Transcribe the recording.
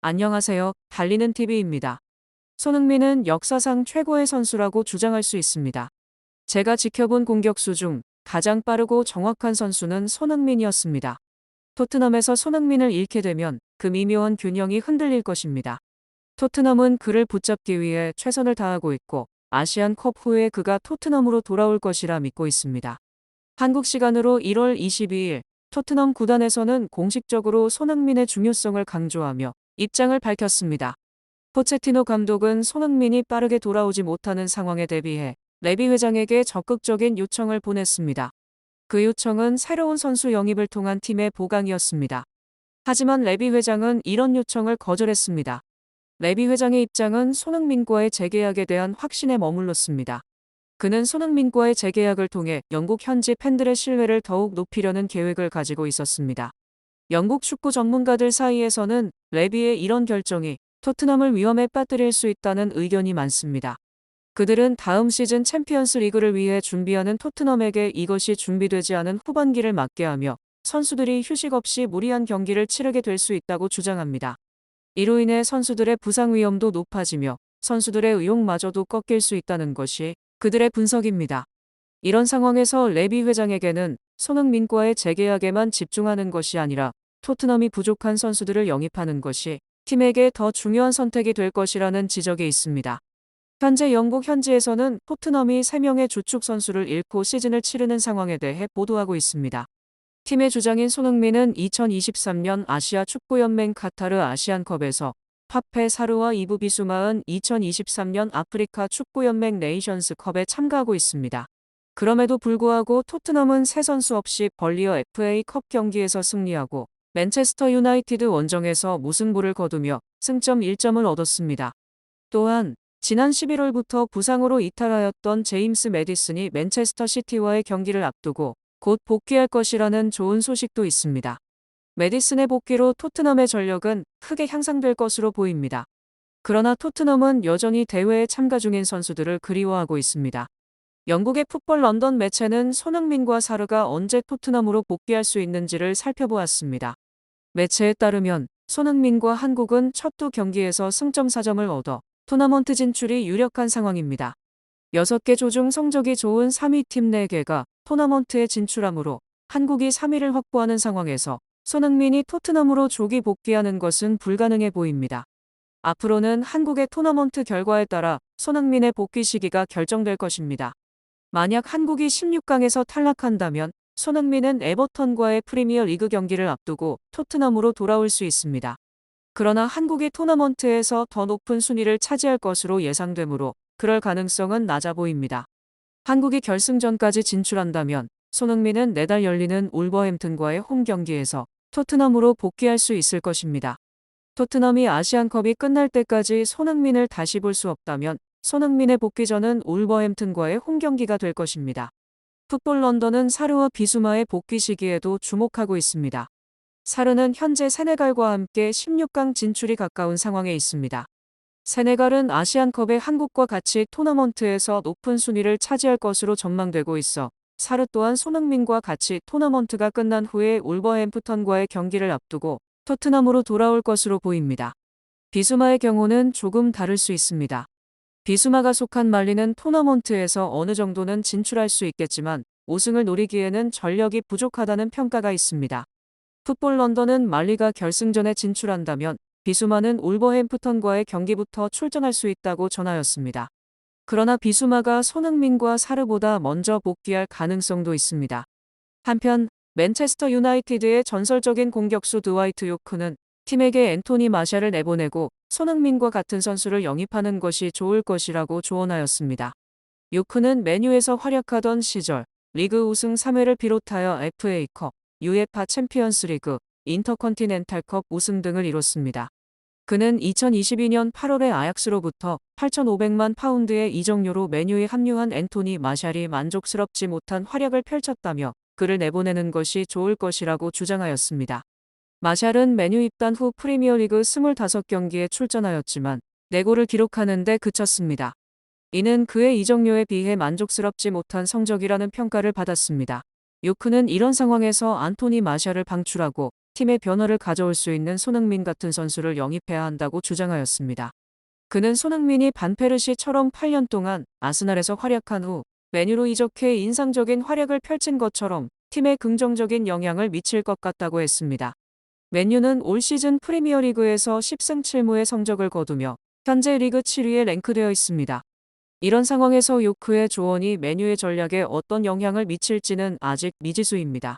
안녕하세요. 달리는 TV입니다. 손흥민은 역사상 최고의 선수라고 주장할 수 있습니다. 제가 지켜본 공격수 중 가장 빠르고 정확한 선수는 손흥민이었습니다. 토트넘에서 손흥민을 잃게 되면 그 미묘한 균형이 흔들릴 것입니다. 토트넘은 그를 붙잡기 위해 최선을 다하고 있고 아시안컵 후에 그가 토트넘으로 돌아올 것이라 믿고 있습니다. 한국 시간으로 1월 22일 토트넘 구단에서는 공식적으로 손흥민의 중요성을 강조하며 입장을 밝혔습니다. 포체티노 감독은 손흥민이 빠르게 돌아오지 못하는 상황에 대비해 레비 회장에게 적극적인 요청을 보냈습니다. 그 요청은 새로운 선수 영입을 통한 팀의 보강이었습니다. 하지만 레비 회장은 이런 요청을 거절했습니다. 레비 회장의 입장은 손흥민과의 재계약에 대한 확신에 머물렀습니다. 그는 손흥민과의 재계약을 통해 영국 현지 팬들의 신뢰를 더욱 높이려는 계획을 가지고 있었습니다. 영국 축구 전문가들 사이에서는 레비의 이런 결정이 토트넘을 위험에 빠뜨릴 수 있다는 의견이 많습니다. 그들은 다음 시즌 챔피언스 리그를 위해 준비하는 토트넘에게 이것이 준비되지 않은 후반기를 맞게 하며 선수들이 휴식 없이 무리한 경기를 치르게 될 수 있다고 주장합니다. 이로 인해 선수들의 부상 위험도 높아지며 선수들의 의욕마저도 꺾일 수 있다는 것이 그들의 분석입니다. 이런 상황에서 레비 회장에게는 손흥민과의 재계약에만 집중하는 것이 아니라 토트넘이 부족한 선수들을 영입하는 것이 팀에게 더 중요한 선택이 될 것이라는 지적이 있습니다. 현재 영국 현지에서는 토트넘이 3명의 주축 선수를 잃고 시즌을 치르는 상황에 대해 보도하고 있습니다. 팀의 주장인 손흥민은 2023년 아시아 축구연맹 카타르 아시안컵에서 파페 사르와 이브 비수마은 2023년 아프리카 축구연맹 네이션스컵에 참가하고 있습니다. 그럼에도 불구하고 토트넘은 새 선수 없이 벌리어 FA컵 경기에서 승리하고 맨체스터 유나이티드 원정에서 무승부를 거두며 승점 1점을 얻었습니다. 또한 지난 11월부터 부상으로 이탈하였던 제임스 매디슨이 맨체스터 시티와의 경기를 앞두고 곧 복귀할 것이라는 좋은 소식도 있습니다. 매디슨의 복귀로 토트넘의 전력은 크게 향상될 것으로 보입니다. 그러나 토트넘은 여전히 대회에 참가 중인 선수들을 그리워하고 있습니다. 영국의 풋볼 런던 매체는 손흥민과 사르가 언제 토트넘으로 복귀할 수 있는지를 살펴보았습니다. 매체에 따르면 손흥민과 한국은 첫 두 경기에서 승점 4점을 얻어 토너먼트 진출이 유력한 상황입니다. 6개 조 중 성적이 좋은 3위 팀 4개가 토너먼트에 진출하므로 한국이 3위를 확보하는 상황에서 손흥민이 토트넘으로 조기 복귀하는 것은 불가능해 보입니다. 앞으로는 한국의 토너먼트 결과에 따라 손흥민의 복귀 시기가 결정될 것입니다. 만약 한국이 16강에서 탈락한다면 손흥민은 에버턴과의 프리미어 리그 경기를 앞두고 토트넘으로 돌아올 수 있습니다. 그러나 한국이 토너먼트에서 더 높은 순위를 차지할 것으로 예상되므로 그럴 가능성은 낮아 보입니다. 한국이 결승전까지 진출한다면 손흥민은 내달 열리는 울버햄튼과의 홈 경기에서 토트넘으로 복귀할 수 있을 것입니다. 토트넘이 아시안컵이 끝날 때까지 손흥민을 다시 볼 수 없다면 손흥민의 복귀전은 울버햄튼과의 홈 경기가 될 것입니다. 풋볼 런던은 사르와 비수마의 복귀 시기에도 주목하고 있습니다. 사르는 현재 세네갈과 함께 16강 진출이 가까운 상황에 있습니다. 세네갈은 아시안컵에 한국과 같이 토너먼트에서 높은 순위를 차지할 것으로 전망되고 있어 사르 또한 손흥민과 같이 토너먼트가 끝난 후에 울버햄프턴과의 경기를 앞두고 토트넘으로 돌아올 것으로 보입니다. 비수마의 경우는 조금 다를 수 있습니다. 비수마가 속한 말리는 토너먼트에서 어느 정도는 진출할 수 있겠지만 우승을 노리기에는 전력이 부족하다는 평가가 있습니다. 풋볼 런던은 말리가 결승전에 진출한다면 비수마는 울버햄프턴과의 경기부터 출전할 수 있다고 전하였습니다. 그러나 비수마가 손흥민과 사르보다 먼저 복귀할 가능성도 있습니다. 한편 맨체스터 유나이티드의 전설적인 공격수 드와이트 요크는 팀에게 앤토니 마샬을 내보내고 손흥민과 같은 선수를 영입하는 것이 좋을 것이라고 조언하였습니다. 요크는 맨유에서 활약하던 시절 리그 우승 3회를 비롯하여 FA컵, UEFA 챔피언스 리그, 인터컨티넨탈컵 우승 등을 이뤘습니다. 그는 2022년 8월에 아약스로부터 8,500만 파운드의 이적료로 맨유에 합류한 앤토니 마샬이 만족스럽지 못한 활약을 펼쳤다며 그를 내보내는 것이 좋을 것이라고 주장하였습니다. 마샬은 맨유 입단 후 프리미어리그 25경기에 출전하였지만 4골을 기록하는 데 그쳤습니다. 이는 그의 이적료에 비해 만족스럽지 못한 성적이라는 평가를 받았습니다. 요크는 이런 상황에서 안토니 마샬을 방출하고 팀의 변화를 가져올 수 있는 손흥민 같은 선수를 영입해야 한다고 주장하였습니다. 그는 손흥민이 반페르시처럼 8년 동안 아스날에서 활약한 후 맨유로 이적해 인상적인 활약을 펼친 것처럼 팀에 긍정적인 영향을 미칠 것 같다고 했습니다. 맨유는 올 시즌 프리미어리그에서 10승 7무의 성적을 거두며 현재 리그 7위에 랭크되어 있습니다. 이런 상황에서 요크의 조언이 맨유의 전략에 어떤 영향을 미칠지는 아직 미지수입니다.